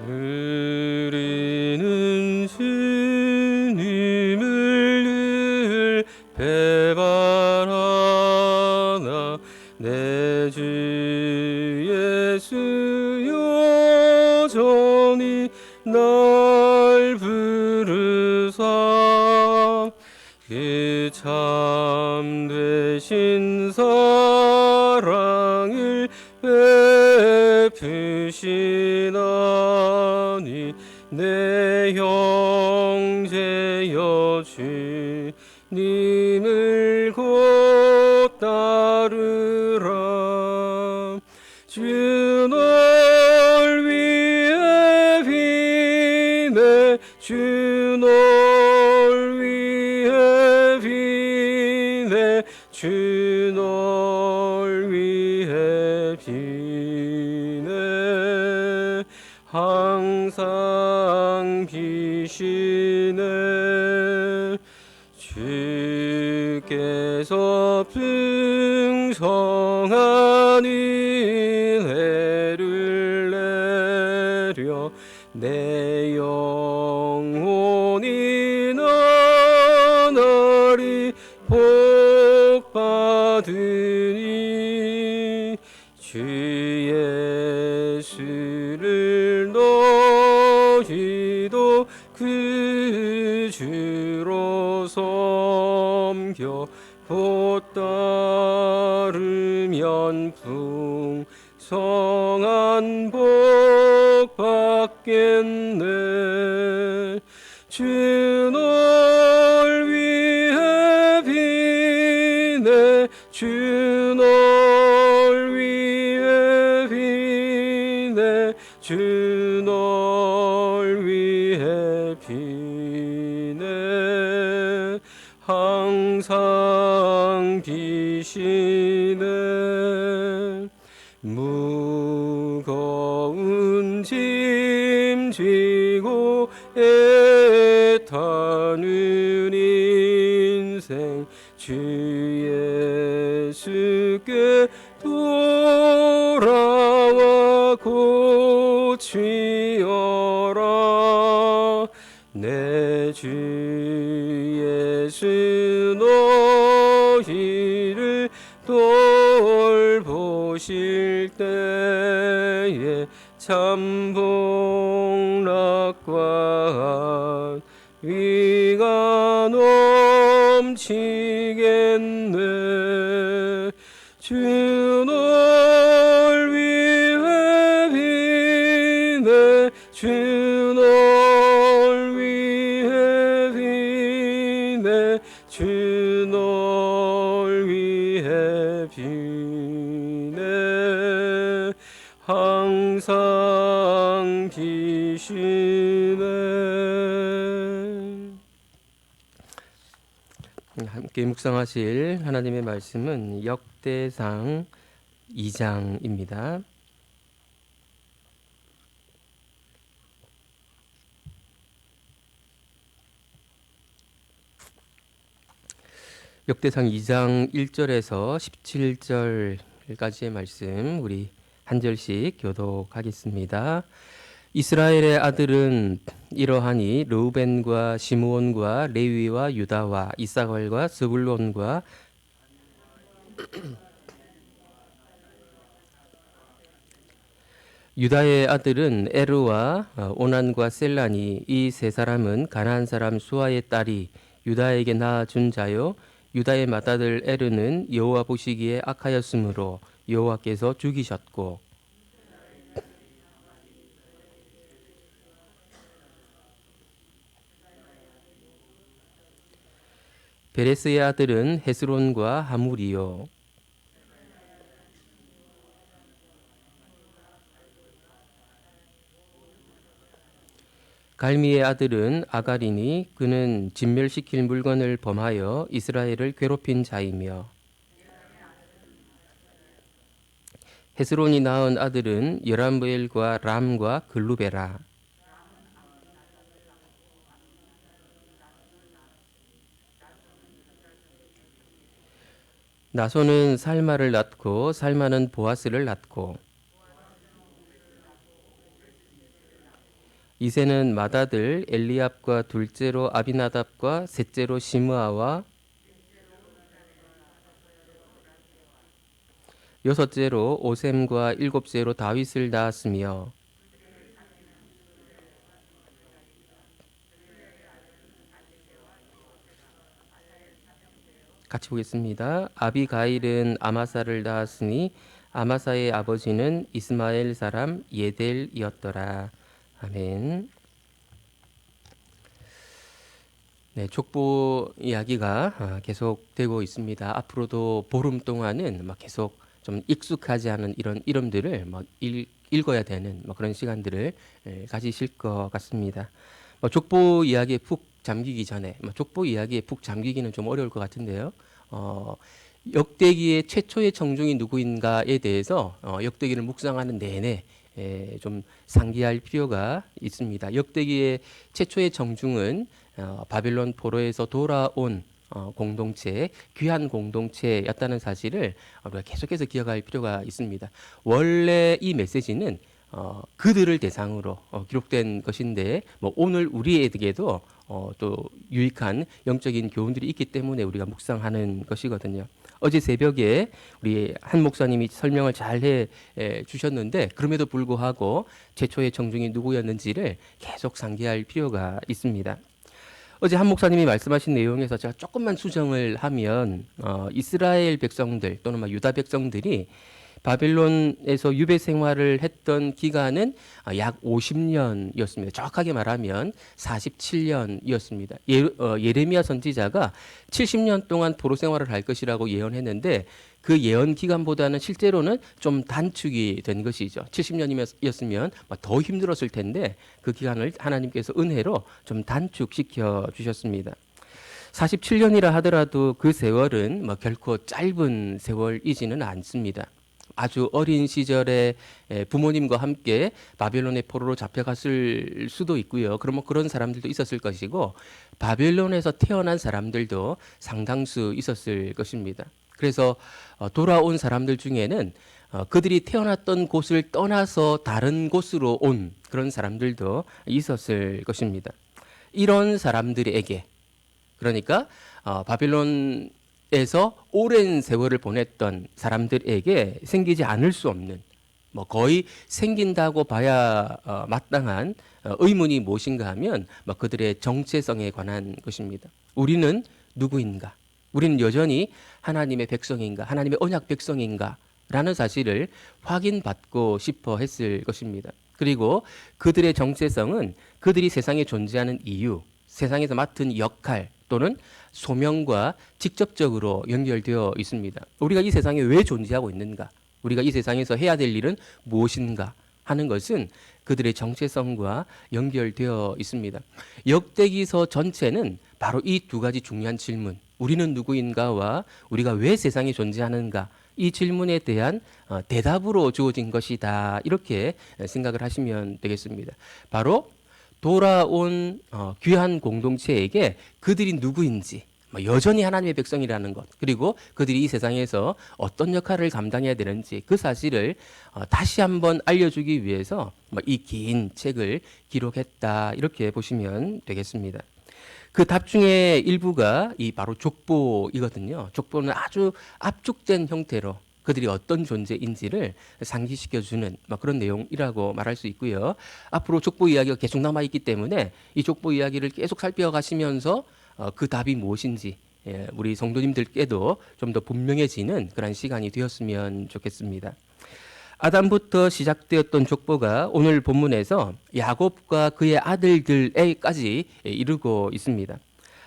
우리는 주님을 늘 배반하나 내 주 예수 여전히 날 부르사 그 참 되신 사랑을 베푸시나니 내 형제여 주님을 곧 따르라. 주 널 위해 비네 주 널 위해 비네 주 널 위해 비네 항상 비시네. 주께서 풍성한 은혜를 내려 내 영혼이 나날이 복받으니 주 예수를 너희도 그 주로 섬겨 곧 따르면 풍성한 복 받겠네. 주 널 위해 비네 주 널 위해 비네 주 널 위해 비네 항상 비시네. 무거운 짐 지고 애타는 인생 주 예수께 돌아와 고치어라. 내 주 예수 너희를 돌보실 때에 참 복락과 위가 넘치겠네. 주 널 위해 비네 주 널 위해 비네 주 널 위해 비네 항상 비시네. 함께 묵상하실 하나님의 말씀은 역대상 2장입니다. 역대상 2장 1절에서 17절까지의 말씀 우리 한 절씩 교독하겠습니다. 이스라엘의 아들은 이러하니 르우벤과 시므온과 레위와 유다와 이사갈과 스불론과 유다의 아들은 에르와 오난과 셀라니 이 세 사람은 가나안 사람 수아의 딸이 유다에게 낳아준 자요 유다의 맏아들 에르는 여호와 보시기에 악하였으므로 여호와께서 죽이셨고 베레스의 아들은 헤스론과 하물이요 갈미의 아들은 아가리니 그는 진멸시킬 물건을 범하여 이스라엘을 괴롭힌 자이며 헤스론이 낳은 아들은 여람브엘과 람과 글루베라 나손은 살마를 낳고 살마는 보아스를 낳고 이새는 맏아들 엘리압과 둘째로 아비나답과 셋째로 시므아와 여섯째로 오셈과 일곱째로 다윗을 낳았으며 같이 보겠습니다. 아비가일은 아마사를 낳았으니 아마사의 아버지는 이스마엘 사람 예델이었더라. 아멘. 네, 족보 이야기가 계속되고 있습니다. 앞으로도 보름 동안은 계속 좀 익숙하지 않은 이런 이름들을 읽어야 되는 그런 시간들을 가지실 것 같습니다. 족보 이야기에 푹 잠기기 전에 족보 이야기에 푹 잠기기는 좀 어려울 것 같은데요. 역대기의 최초의 청중이 누구인가에 대해서 역대기를 묵상하는 내내 좀 상기할 필요가 있습니다. 역대기의 최초의 청중은 바벨론 포로에서 돌아온 공동체, 귀한 공동체였다는 사실을 우리가 계속해서 기억할 필요가 있습니다. 원래 이 메시지는 그들을 대상으로 기록된 것인데 오늘 우리에게도 또 유익한 영적인 교훈들이 있기 때문에 우리가 묵상하는 것이거든요. 어제 새벽에 우리 한 목사님이 설명을 잘 해 주셨는데 그럼에도 불구하고 최초의 청중이 누구였는지를 계속 상기할 필요가 있습니다. 어제 한 목사님이 말씀하신 내용에서 제가 조금만 수정을 하면 이스라엘 백성들 또는 유다 백성들이 바벨론에서 유배 생활을 했던 기간은 약 50년이었습니다. 정확하게 말하면 47년이었습니다. 예레미야 선지자가 70년 동안 포로 생활을 할 것이라고 예언했는데 그 예언 기간보다는 실제로는 좀 단축이 된 것이죠. 70년이었으면 더 힘들었을 텐데 그 기간을 하나님께서 은혜로 좀 단축시켜 주셨습니다. 47년이라 하더라도 그 세월은 결코 짧은 세월이지는 않습니다. 아주 어린 시절에 부모님과 함께 바벨론의 포로로 잡혀갔을 수도 있고요. 그러면 그런 사람들도 있었을 것이고 바벨론에서 태어난 사람들도 상당수 있었을 것입니다. 그래서 돌아온 사람들 중에는 그들이 태어났던 곳을 떠나서 다른 곳으로 온 그런 사람들도 있었을 것입니다. 이런 사람들에게 그러니까 바벨론에서 오랜 세월을 보냈던 사람들에게 생기지 않을 수 없는 거의 생긴다고 봐야 마땅한 의문이 무엇인가 하면 그들의 정체성에 관한 것입니다. 우리는 누구인가? 우리는 여전히 하나님의 백성인가? 하나님의 언약 백성인가? 라는 사실을 확인받고 싶어 했을 것입니다. 그리고 그들의 정체성은 그들이 세상에 존재하는 이유, 세상에서 맡은 역할 또는 소명과 직접적으로 연결되어 있습니다. 우리가 이 세상에 왜 존재하고 있는가? 우리가 이 세상에서 해야 될 일은 무엇인가? 하는 것은 그들의 정체성과 연결되어 있습니다. 역대기서 전체는 바로 이 두 가지 중요한 질문, 우리는 누구인가와 우리가 왜 세상에 존재하는가, 이 질문에 대한 대답으로 주어진 것이다. 이렇게 생각을 하시면 되겠습니다. 바로 돌아온 귀한 공동체에게 그들이 누구인지, 여전히 하나님의 백성이라는 것, 그리고 그들이 이 세상에서 어떤 역할을 감당해야 되는지 그 사실을 다시 한번 알려주기 위해서 이 긴 책을 기록했다. 이렇게 보시면 되겠습니다. 그 답 중에 일부가 바로 족보이거든요. 족보는 아주 압축된 형태로 그들이 어떤 존재인지를 상기시켜주는 그런 내용이라고 말할 수 있고요. 앞으로 족보 이야기가 계속 남아있기 때문에 이 족보 이야기를 계속 살펴가시면서 그 답이 무엇인지 우리 성도님들께도 좀 더 분명해지는 그런 시간이 되었으면 좋겠습니다. 아담부터 시작되었던 족보가 오늘 본문에서 야곱과 그의 아들들에까지 이르고 있습니다.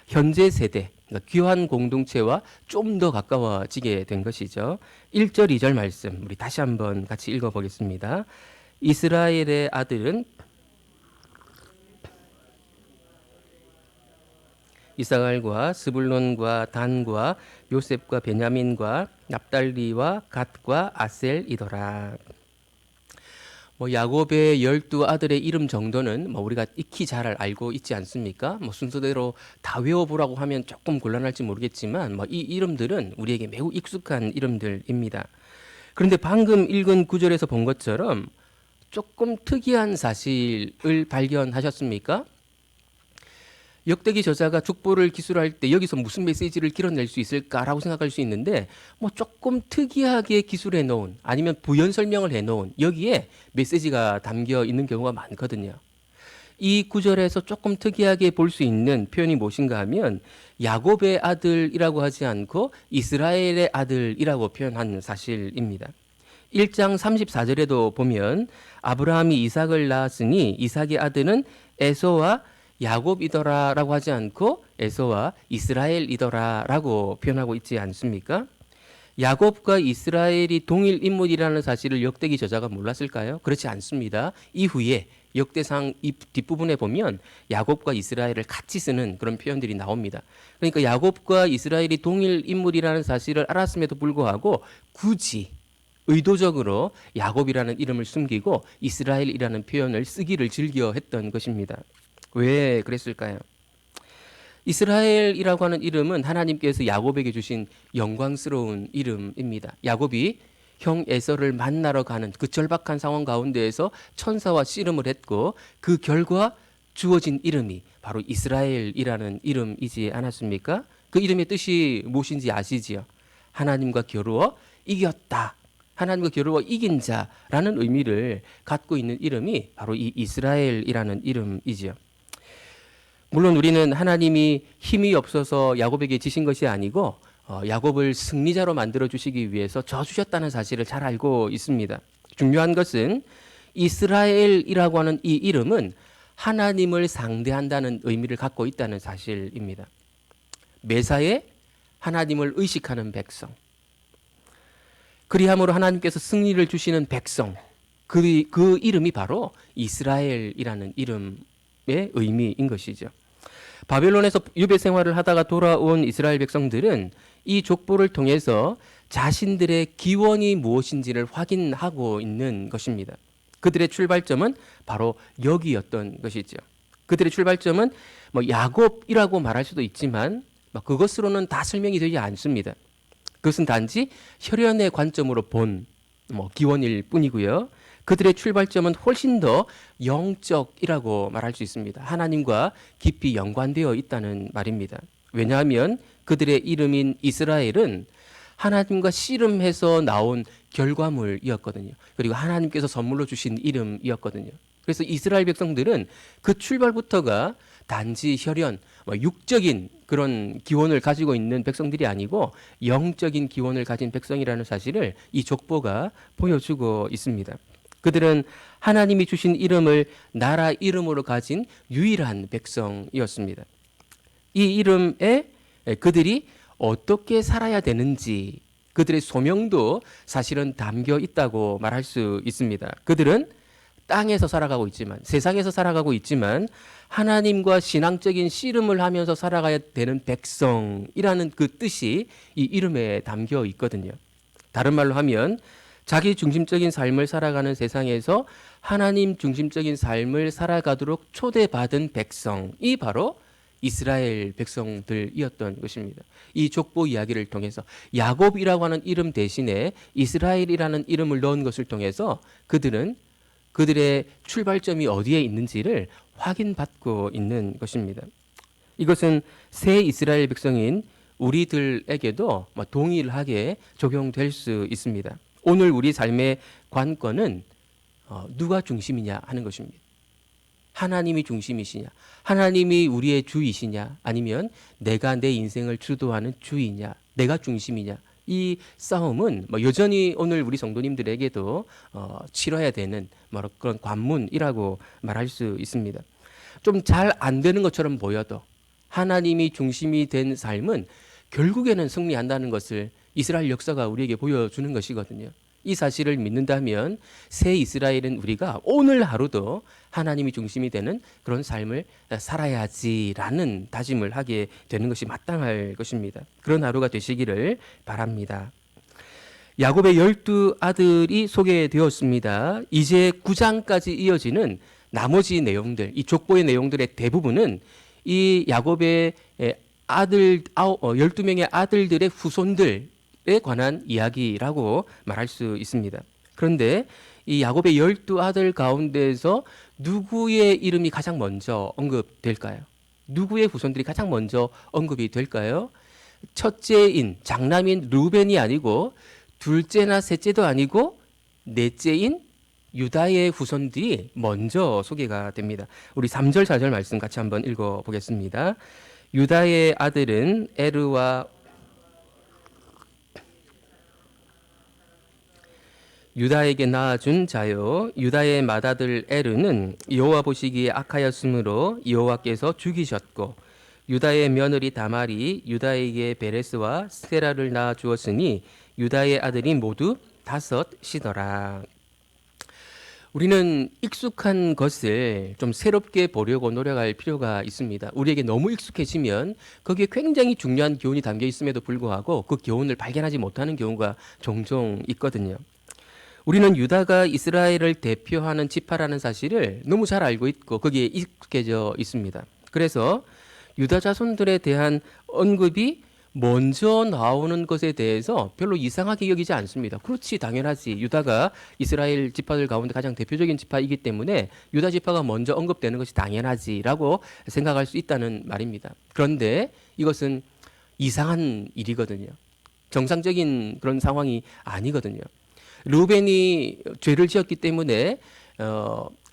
현재 세대, 귀한 공동체와 좀 더 가까워지게 된 것이죠. 1절, 2절 말씀 우리 다시 한번 같이 읽어보겠습니다. 이스라엘의 아들은 이사갈과 스불론과 단과 요셉과 베냐민과 납달리와 갓과 아셀이더라. 야곱의 12아들의 이름 정도는 우리가 익히 잘 알고 있지 않습니까? 순서대로 다 외워보라고 하면 조금 곤란할지 모르겠지만 이 이름들은 우리에게 매우 익숙한 이름들입니다. 그런데 방금 읽은 구절에서 본 것처럼 조금 특이한 사실을 발견하셨습니까? 역대기 저자가 족보를 기술할 때 여기서 무슨 메시지를 길어낼 수 있을까라고 생각할 수 있는데 뭐 조금 특이하게 기술해 놓은 아니면 부연 설명을 해 놓은 여기에 메시지가 담겨 있는 경우가 많거든요. 이 구절에서 조금 특이하게 볼 수 있는 표현이 무엇인가 하면 야곱의 아들이라고 하지 않고 이스라엘의 아들이라고 표현한 사실입니다. 1장 34절에도 보면 아브라함이 이삭을 낳았으니 이삭의 아들은 에서와 야곱이더라라고 하지 않고 에서와 이스라엘이더라라고 표현하고 있지 않습니까? 야곱과 이스라엘이 동일 인물이라는 사실을 역대기 저자가 몰랐을까요? 그렇지 않습니다. 이후에 역대상 이 뒷부분에 보면 야곱과 이스라엘을 같이 쓰는 그런 표현들이 나옵니다. 그러니까 야곱과 이스라엘이 동일 인물이라는 사실을 알았음에도 불구하고 굳이 의도적으로 야곱이라는 이름을 숨기고 이스라엘이라는 표현을 쓰기를 즐겨 했던 것입니다. 왜 그랬을까요? 이스라엘이라고 하는 이름은 하나님께서 야곱에게 주신 영광스러운 이름입니다. 야곱이 형 에서를 만나러 가는 그 절박한 상황 가운데에서 천사와 씨름을 했고 그 결과 주어진 이름이 바로 이스라엘이라는 이름이지 않았습니까? 그 이름의 뜻이 무엇인지 아시지요? 하나님과 겨루어 이겼다. 하나님과 겨루어 이긴 자라는 의미를 갖고 있는 이름이 바로 이 이스라엘이라는 이름이지요. 물론 우리는 하나님이 힘이 없어서 야곱에게 지신 것이 아니고 야곱을 승리자로 만들어 주시기 위해서 져주셨다는 사실을 잘 알고 있습니다. 중요한 것은 이스라엘이라고 하는 이 이름은 하나님을 상대한다는 의미를 갖고 있다는 사실입니다. 매사에 하나님을 의식하는 백성, 그리함으로 하나님께서 승리를 주시는 백성, 그 이름이 바로 이스라엘이라는 이름의 의미인 것이죠. 바벨론에서 유배 생활을 하다가 돌아온 이스라엘 백성들은 이 족보를 통해서 자신들의 기원이 무엇인지를 확인하고 있는 것입니다. 그들의 출발점은 바로 여기였던 것이죠. 그들의 출발점은 야곱이라고 말할 수도 있지만 그것으로는 다 설명이 되지 않습니다. 그것은 단지 혈연의 관점으로 본 기원일 뿐이고요. 그들의 출발점은 훨씬 더 영적이라고 말할 수 있습니다. 하나님과 깊이 연관되어 있다는 말입니다. 왜냐하면 그들의 이름인 이스라엘은 하나님과 씨름해서 나온 결과물이었거든요. 그리고 하나님께서 선물로 주신 이름이었거든요. 그래서 이스라엘 백성들은 그 출발부터가 단지 혈연, 육적인 그런 기원을 가지고 있는 백성들이 아니고 영적인 기원을 가진 백성이라는 사실을 이 족보가 보여주고 있습니다. 그들은 하나님이 주신 이름을 나라 이름으로 가진 유일한 백성이었습니다. 이 이름에 그들이 어떻게 살아야 되는지 그들의 소명도 사실은 담겨 있다고 말할 수 있습니다. 그들은 땅에서 살아가고 있지만, 세상에서 살아가고 있지만 하나님과 신앙적인 씨름을 하면서 살아가야 되는 백성이라는 그 뜻이 이 이름에 담겨 있거든요. 다른 말로 하면 자기 중심적인 삶을 살아가는 세상에서 하나님 중심적인 삶을 살아가도록 초대받은 백성이 바로 이스라엘 백성들이었던 것입니다. 이 족보 이야기를 통해서 야곱이라고 하는 이름 대신에 이스라엘이라는 이름을 넣은 것을 통해서 그들은 그들의 출발점이 어디에 있는지를 확인받고 있는 것입니다. 이것은 새 이스라엘 백성인 우리들에게도 동일하게 적용될 수 있습니다. 오늘 우리 삶의 관건은 누가 중심이냐 하는 것입니다. 하나님이 중심이시냐, 하나님이 우리의 주이시냐, 아니면 내가 내 인생을 주도하는 주이냐, 내가 중심이냐. 이 싸움은 여전히 오늘 우리 성도님들에게도 치러야 되는 그런 관문이라고 말할 수 있습니다. 좀 잘 안 되는 것처럼 보여도 하나님이 중심이 된 삶은 결국에는 승리한다는 것을 이스라엘 역사가 우리에게 보여주는 것이거든요. 이 사실을 믿는다면 새 이스라엘은 우리가 오늘 하루도 하나님이 중심이 되는 그런 삶을 살아야지라는 다짐을 하게 되는 것이 마땅할 것입니다. 그런 하루가 되시기를 바랍니다. 야곱의 12아들이 소개되었습니다. 이제 9장까지 이어지는 나머지 내용들, 이 족보의 내용들의 대부분은 이 야곱의 12명의 아들들의 후손들에 관한 이야기라고 말할 수 있습니다. 그런데 이 야곱의 12아들 가운데에서 누구의 이름이 가장 먼저 언급될까요? 누구의 후손들이 가장 먼저 언급이 될까요? 첫째인 장남인 루벤이 아니고 둘째나 셋째도 아니고 넷째인 유다의 후손들이 먼저 소개가 됩니다. 우리 3절 4절 말씀 같이 한번 읽어보겠습니다. 유다의 아들은 에르와 유다에게 낳아준 자요 유다의 맏아들 에르는 여호와 보시기에 악하였으므로 여호와께서 죽이셨고 유다의 며느리 다말이 유다에게 베레스와 세라를 낳아 주었으니 유다의 아들이 모두 5이더라. 우리는 익숙한 것을 좀 새롭게 보려고 노력할 필요가 있습니다. 우리에게 너무 익숙해지면 거기에 굉장히 중요한 교훈이 담겨 있음에도 불구하고 그 교훈을 발견하지 못하는 경우가 종종 있거든요. 우리는 유다가 이스라엘을 대표하는 지파라는 사실을 너무 잘 알고 있고 거기에 익숙해져 있습니다. 그래서 유다 자손들에 대한 언급이 먼저 나오는 것에 대해서 별로 이상하게 여기지 않습니다. 그렇지, 당연하지. 유다가 이스라엘 지파들 가운데 가장 대표적인 지파이기 때문에 유다 지파가 먼저 언급되는 것이 당연하지라고 생각할 수 있다는 말입니다. 그런데 이것은 이상한 일이거든요. 정상적인 그런 상황이 아니거든요. 루벤이 죄를 지었기 때문에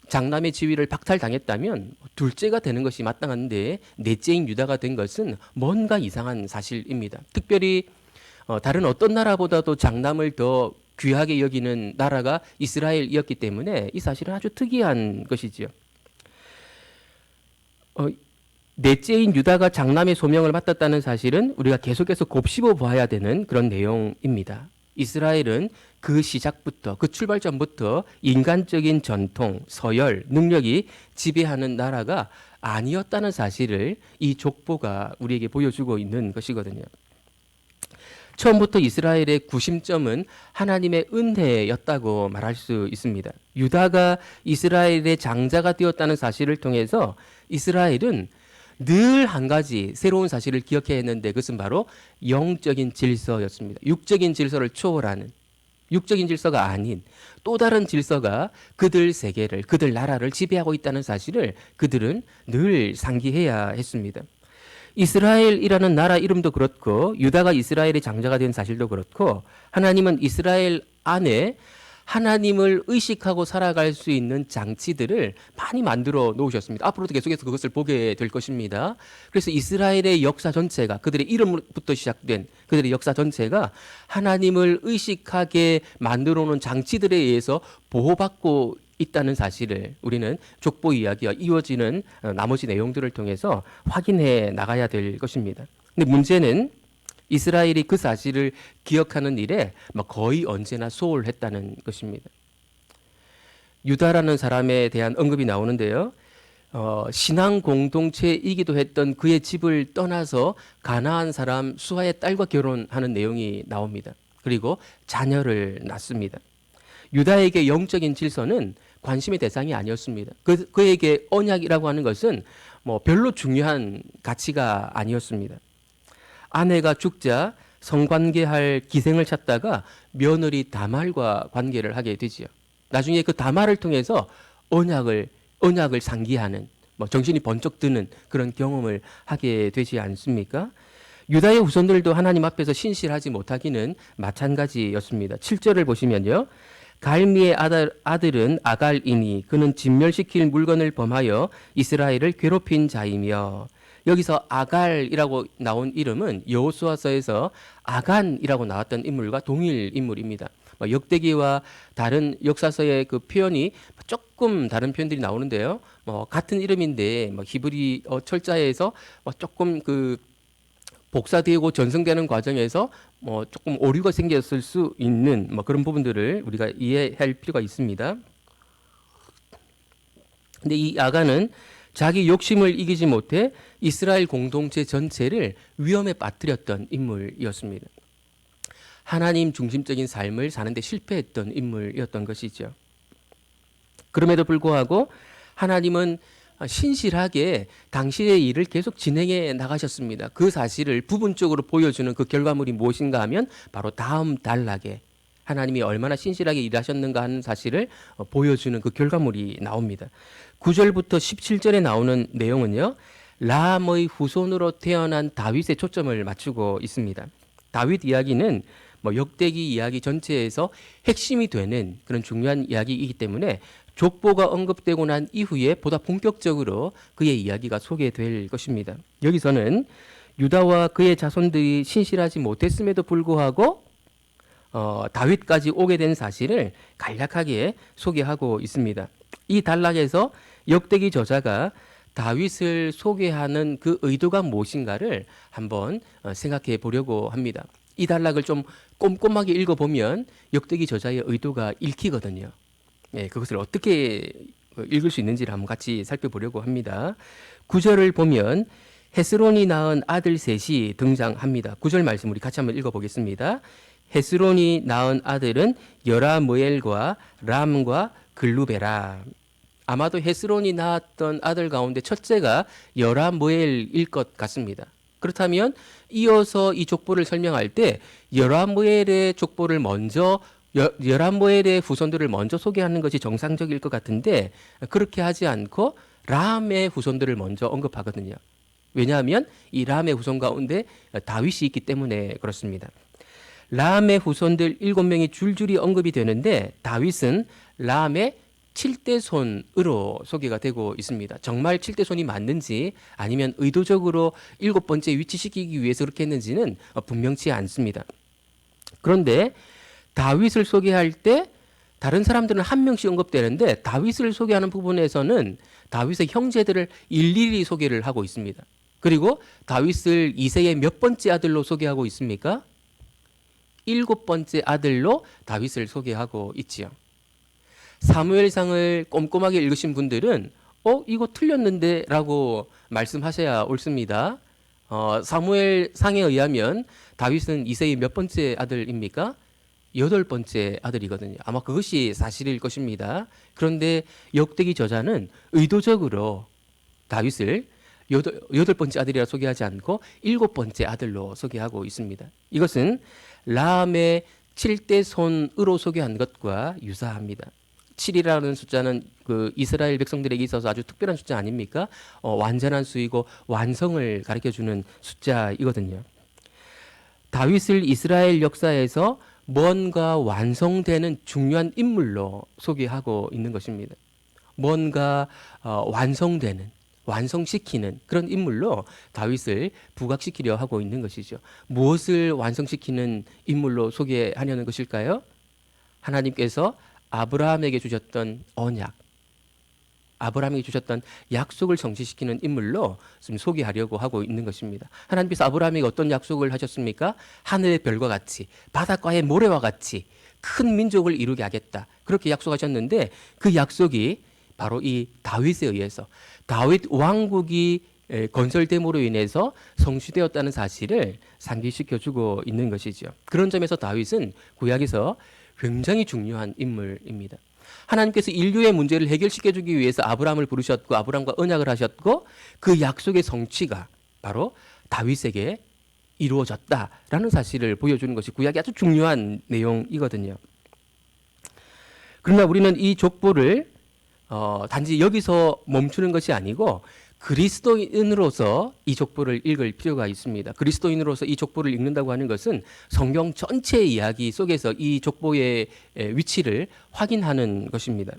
장남의 지위를 박탈당했다면 둘째가 되는 것이 마땅한데 넷째인 유다가 된 것은 뭔가 이상한 사실입니다. 특별히 다른 어떤 나라보다도 장남을 더 귀하게 여기는 나라가 이스라엘이었기 때문에 이 사실은 아주 특이한 것이지요. 넷째인 유다가 장남의 소명을 맡았다는 사실은 우리가 계속해서 곱씹어 봐야 되는 그런 내용입니다. 이스라엘은 그 시작부터, 그 출발점부터 인간적인 전통, 서열, 능력이 지배하는 나라가 아니었다는 사실을 이 족보가 우리에게 보여주고 있는 것이거든요. 처음부터 이스라엘의 구심점은 하나님의 은혜였다고 말할 수 있습니다. 유다가 이스라엘의 장자가 되었다는 사실을 통해서 이스라엘은 늘 한 가지 새로운 사실을 기억해야 했는데 그것은 바로 영적인 질서였습니다. 육적인 질서를 초월하는, 육적인 질서가 아닌 또 다른 질서가 그들 세계를, 그들 나라를 지배하고 있다는 사실을 그들은 늘 상기해야 했습니다. 이스라엘이라는 나라 이름도 그렇고 유다가 이스라엘의 장자가 된 사실도 그렇고 하나님은 이스라엘 안에 하나님을 의식하고 살아갈 수 있는 장치들을 많이 만들어 놓으셨습니다. 앞으로도 계속해서 그것을 보게 될 것입니다. 그래서 이스라엘의 역사 전체가, 그들의 이름부터 시작된 그들의 역사 전체가 하나님을 의식하게 만들어 놓은 장치들에 의해서 보호받고 있다는 사실을 우리는 족보 이야기와 이어지는 나머지 내용들을 통해서 확인해 나가야 될 것입니다. 근데 문제는 이스라엘이 그 사실을 기억하는 일에 거의 언제나 소홀했다는 것입니다. 유다라는 사람에 대한 언급이 나오는데요. 신앙 공동체이기도 했던 그의 집을 떠나서 가나안 사람 수아의 딸과 결혼하는 내용이 나옵니다. 그리고 자녀를 낳습니다. 유다에게 영적인 질서는 관심의 대상이 아니었습니다. 그에게 언약이라고 하는 것은 별로 중요한 가치가 아니었습니다. 아내가 죽자 성관계할 기생을 찾다가 며느리 다말과 관계를 하게 되지요. 나중에 그 다말을 통해서 언약을 상기하는, 정신이 번쩍 드는 그런 경험을 하게 되지 않습니까? 유다의 후손들도 하나님 앞에서 신실하지 못하기는 마찬가지였습니다. 7절을 보시면요. 갈미의 아들은 아갈이니 그는 진멸시킬 물건을 범하여 이스라엘을 괴롭힌 자이며, 여기서 아갈이라고 나온 이름은 여호수아서에서 아간이라고 나왔던 인물과 동일 인물입니다. 역대기와 다른 역사서의 그 표현이 조금 다른 표현들이 나오는데요. 같은 이름인데 히브리 철자에서 조금 그 복사되고 전승되는 과정에서 조금 오류가 생겼을 수 있는 그런 부분들을 우리가 이해할 필요가 있습니다. 근데 이 아간은 자기 욕심을 이기지 못해 이스라엘 공동체 전체를 위험에 빠뜨렸던 인물이었습니다. 하나님 중심적인 삶을 사는데 실패했던 인물이었던 것이죠. 그럼에도 불구하고 하나님은 신실하게 당신의 일을 계속 진행해 나가셨습니다. 그 사실을 부분적으로 보여주는 그 결과물이 무엇인가 하면 바로 다음 단락에 하나님이 얼마나 신실하게 일하셨는가 하는 사실을 보여주는 그 결과물이 나옵니다. 9절부터 17절에 나오는 내용은요, 라함의 후손으로 태어난 다윗에 초점을 맞추고 있습니다. 다윗 이야기는 역대기 이야기 전체에서 핵심이 되는 그런 중요한 이야기이기 때문에 족보가 언급되고 난 이후에 보다 본격적으로 그의 이야기가 소개될 것입니다. 여기서는 유다와 그의 자손들이 신실하지 못했음에도 불구하고 다윗까지 오게 된 사실을 간략하게 소개하고 있습니다. 이 단락에서 역대기 저자가 다윗을 소개하는 그 의도가 무엇인가를 한번 생각해 보려고 합니다. 이 단락을 좀 꼼꼼하게 읽어보면 역대기 저자의 의도가 읽히거든요. 그것을 어떻게 읽을 수 있는지를 한번 같이 살펴보려고 합니다. 9절을 보면 헤스론이 낳은 아들 셋이 등장합니다. 9절 말씀 우리 같이 한번 읽어보겠습니다. 헤스론이 낳은 아들은 여라무엘과 람과 글루베라. 아마도 헤스론이 낳았던 아들 가운데 첫째가 여라무엘일 것 같습니다. 그렇다면 이어서 이 족보를 설명할 때 여라무엘의 족보를 먼저 여라무엘의 후손들을 먼저 소개하는 것이 정상적일 것 같은데 그렇게 하지 않고 람의 후손들을 먼저 언급하거든요. 왜냐하면 이 람의 후손 가운데 다윗이 있기 때문에 그렇습니다. 람의 후손들 7명이 줄줄이 언급이 되는데 다윗은 람의 7대 손으로 소개가 되고 있습니다. 정말 7대 손이 맞는지 아니면 의도적으로 7번째 위치시키기 위해서 그렇게 했는지는 분명치 않습니다. 그런데 다윗을 소개할 때 다른 사람들은 한 명씩 언급되는데 다윗을 소개하는 부분에서는 다윗의 형제들을 일일이 소개를 하고 있습니다. 그리고 다윗을 이새의 몇 번째 아들로 소개하고 있습니까? 7번째 아들로 다윗을 소개하고 있지요. 사무엘상을 꼼꼼하게 읽으신 분들은 이거 틀렸는데 라고 말씀하셔야 옳습니다. 사무엘상에 의하면 다윗은 이새의 몇 번째 아들입니까? 8번째 아들이거든요. 아마 그것이 사실일 것입니다. 그런데 역대기 저자는 의도적으로 다윗을 8번째 아들이라 소개하지 않고 7번째 아들로 소개하고 있습니다. 이것은 람의 7대 손으로 소개한 것과 유사합니다. 7이라는 숫자는 그 이스라엘 백성들에게 있어서 아주 특별한 숫자 아닙니까? 완전한 수이고 완성을 가르쳐주는 숫자이거든요. 다윗을 이스라엘 역사에서 뭔가 완성되는 중요한 인물로 소개하고 있는 것입니다. 뭔가 완성되는, 완성시키는 그런 인물로 다윗을 부각시키려 하고 있는 것이죠. 무엇을 완성시키는 인물로 소개하려는 것일까요? 하나님께서 아브라함에게 주셨던 언약, 아브라함에게 주셨던 약속을 성취시키는 인물로 지금 소개하려고 하고 있는 것입니다. 하나님께서 아브라함에게 어떤 약속을 하셨습니까? 하늘의 별과 같이 바닷가의 모래와 같이 큰 민족을 이루게 하겠다. 그렇게 약속하셨는데 그 약속이 바로 이 다윗에 의해서 다윗 왕국이 건설됨으로 인해서 성취되었다는 사실을 상기시켜주고 있는 것이죠. 그런 점에서 다윗은 구약에서 굉장히 중요한 인물입니다. 하나님께서 인류의 문제를 해결시켜주기 위해서 아브라함을 부르셨고 아브라함과 언약을 하셨고 그 약속의 성취가 바로 다윗에게 이루어졌다라는 사실을 보여주는 것이 구약의 아주 중요한 내용이거든요. 그러나 우리는 이 족보를 단지 여기서 멈추는 것이 아니고 그리스도인으로서 이 족보를 읽을 필요가 있습니다. 그리스도인으로서 이 족보를 읽는다고 하는 것은 성경 전체의 이야기 속에서 이 족보의 위치를 확인하는 것입니다.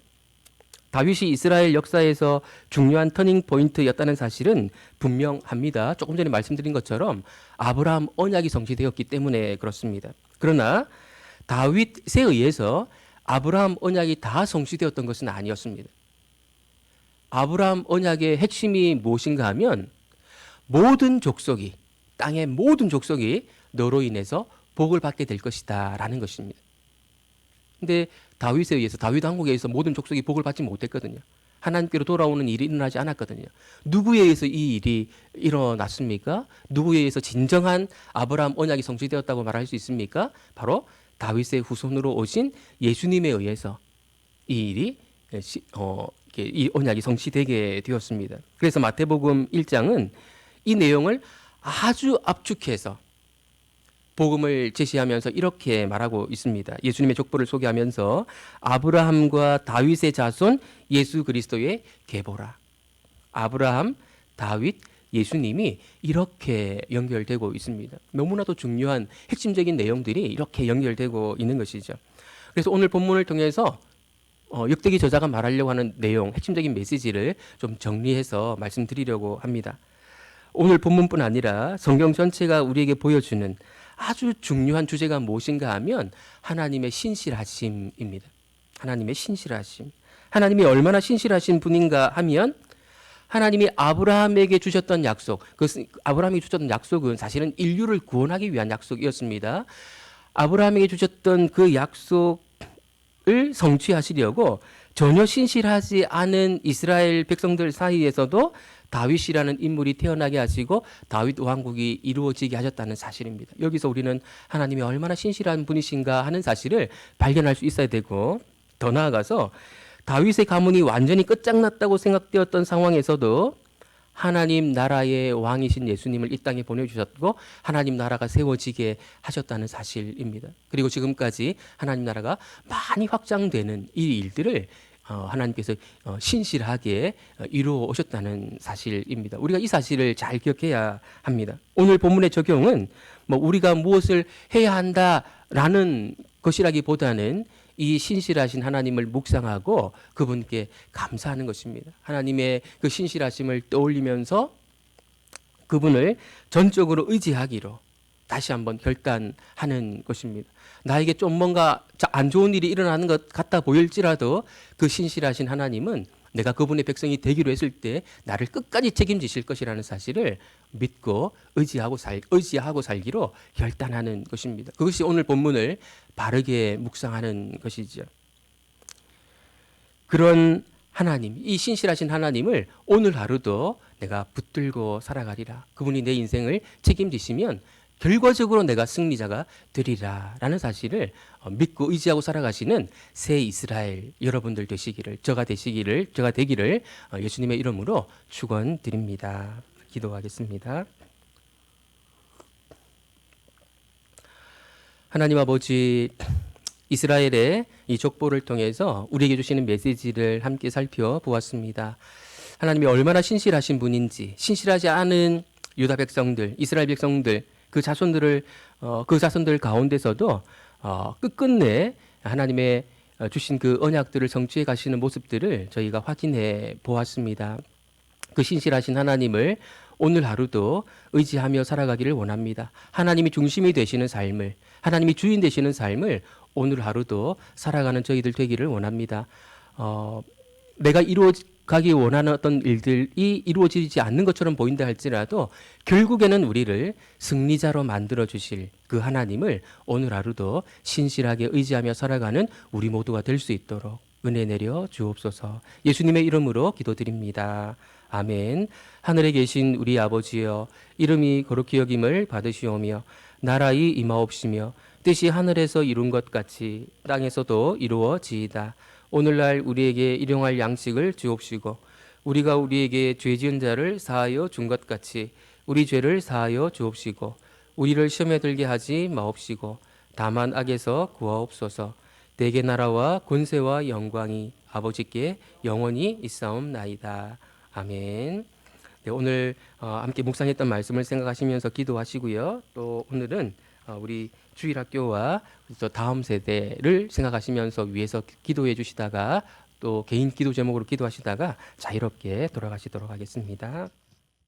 다윗이 이스라엘 역사에서 중요한 터닝 포인트였다는 사실은 분명합니다. 조금 전에 말씀드린 것처럼 아브라함 언약이 성취되었기 때문에 그렇습니다. 그러나 다윗에 의해서 아브라함 언약이 다 성취되었던 것은 아니었습니다. 아브라함 언약의 핵심이 무엇인가 하면 모든 족속이, 땅의 모든 족속이 너로 인해서 복을 받게 될 것이다 라는 것입니다. 근데 다윗에 의해서, 다윗 왕국에 의해서 모든 족속이 복을 받지 못했거든요. 하나님께로 돌아오는 일이 일어나지 않았거든요. 누구에 의해서 이 일이 일어났습니까? 누구에 의해서 진정한 아브라함 언약이 성취되었다고 말할 수 있습니까? 바로 다윗의 후손으로 오신 예수님에 의해서 이 일이 이 언약이 성취되게 되었습니다. 그래서 마태복음 1장은 이 내용을 아주 압축해서 복음을 제시하면서 이렇게 말하고 있습니다. 예수님의 족보를 소개하면서 아브라함과 다윗의 자손 예수 그리스도의 계보라. 아브라함, 다윗, 예수님이 이렇게 연결되고 있습니다. 너무나도 중요한 핵심적인 내용들이 이렇게 연결되고 있는 것이죠. 그래서 오늘 본문을 통해서 역대기 저자가 말하려고 하는 내용, 핵심적인 메시지를 좀 정리해서 말씀드리려고 합니다. 오늘 본문뿐 아니라 성경 전체가 우리에게 보여주는 아주 중요한 주제가 무엇인가 하면 하나님의 신실하심입니다. 하나님의 신실하심. 하나님이 얼마나 신실하신 분인가 하면 하나님이 아브라함에게 주셨던 약속, 아브라함에게 주셨던 약속은 사실은 인류를 구원하기 위한 약속이었습니다. 아브라함에게 주셨던 그 약속을 성취하시려고 전혀 신실하지 않은 이스라엘 백성들 사이에서도 다윗이라는 인물이 태어나게 하시고 다윗 왕국이 이루어지게 하셨다는 사실입니다. 여기서 우리는 하나님이 얼마나 신실한 분이신가 하는 사실을 발견할 수 있어야 되고, 더 나아가서 다윗의 가문이 완전히 끝장났다고 생각되었던 상황에서도 하나님 나라의 왕이신 예수님을 이 땅에 보내주셨고 하나님 나라가 세워지게 하셨다는 사실입니다. 그리고 지금까지 하나님 나라가 많이 확장되는 이 일들을 하나님께서 신실하게 이루어 오셨다는 사실입니다. 우리가 이 사실을 잘 기억해야 합니다. 오늘 본문의 적용은 우리가 무엇을 해야 한다라는 것이라기보다는 이 신실하신 하나님을 묵상하고 그분께 감사하는 것입니다. 하나님의 그 신실하심을 떠올리면서 그분을 전적으로 의지하기로 다시 한번 결단하는 것입니다. 나에게 좀 뭔가 안 좋은 일이 일어나는 것 같아 보일지라도 그 신실하신 하나님은 내가 그분의 백성이 되기로 했을 때 나를 끝까지 책임지실 것이라는 사실을 믿고 의지하고 살기로 결단하는 것입니다. 그것이 오늘 본문을 바르게 묵상하는 것이죠. 그런 하나님, 이 신실하신 하나님을 오늘 하루도 내가 붙들고 살아가리라. 그분이 내 인생을 책임지시면 결과적으로 내가 승리자가 되리라 라는 사실을 믿고 의지하고 살아가시는 새 이스라엘 여러분들 되시기를, 저가 되기를 예수님의 이름으로 축원드립니다. 기도하겠습니다. 하나님 아버지, 이스라엘의 이 족보를 통해서 우리에게 주시는 메시지를 함께 살펴보았습니다. 하나님이 얼마나 신실하신 분인지, 신실하지 않은 유다 백성들, 이스라엘 백성들, 그 자손들 가운데서도 끝끝내 하나님의 주신 그 언약들을 성취해 가시는 모습들을 저희가 확인해 보았습니다. 그 신실하신 하나님을 오늘 하루도 의지하며 살아가기를 원합니다. 하나님이 중심이 되시는 삶을, 하나님이 주인 되시는 삶을 오늘 하루도 살아가는 저희들 되기를 원합니다. 내가 이루어가기 원하는 어떤 일들이 이루어지지 않는 것처럼 보인다 할지라도 결국에는 우리를 승리자로 만들어 주실 그 하나님을 오늘 하루도 신실하게 의지하며 살아가는 우리 모두가 될 수 있도록 은혜 내려 주옵소서. 예수님의 이름으로 기도드립니다. 아멘. 하늘에 계신 우리 아버지여, 이름이 거룩히 여김을 받으시오며 나라의 임하옵시며 뜻이 하늘에서 이룬 것 같이 땅에서도 이루어지이다. 오늘날 우리에게 일용할 양식을 주옵시고 우리가 우리에게 죄 지은 자를 사하여 준 것 같이 우리 죄를 사하여 주옵시고 우리를 시험에 들게 하지 마옵시고 다만 악에서 구하옵소서. 대개 나라와 권세와 영광이 아버지께 영원히 있사옵나이다. 아멘. 네, 오늘 함께 묵상했던 말씀을 생각하시면서 기도하시고요. 또 오늘은 우리 주일학교와 또 다음 세대를 생각하시면서 위에서 기도해 주시다가 또 개인 기도 제목으로 기도하시다가 자유롭게 돌아가시도록 하겠습니다.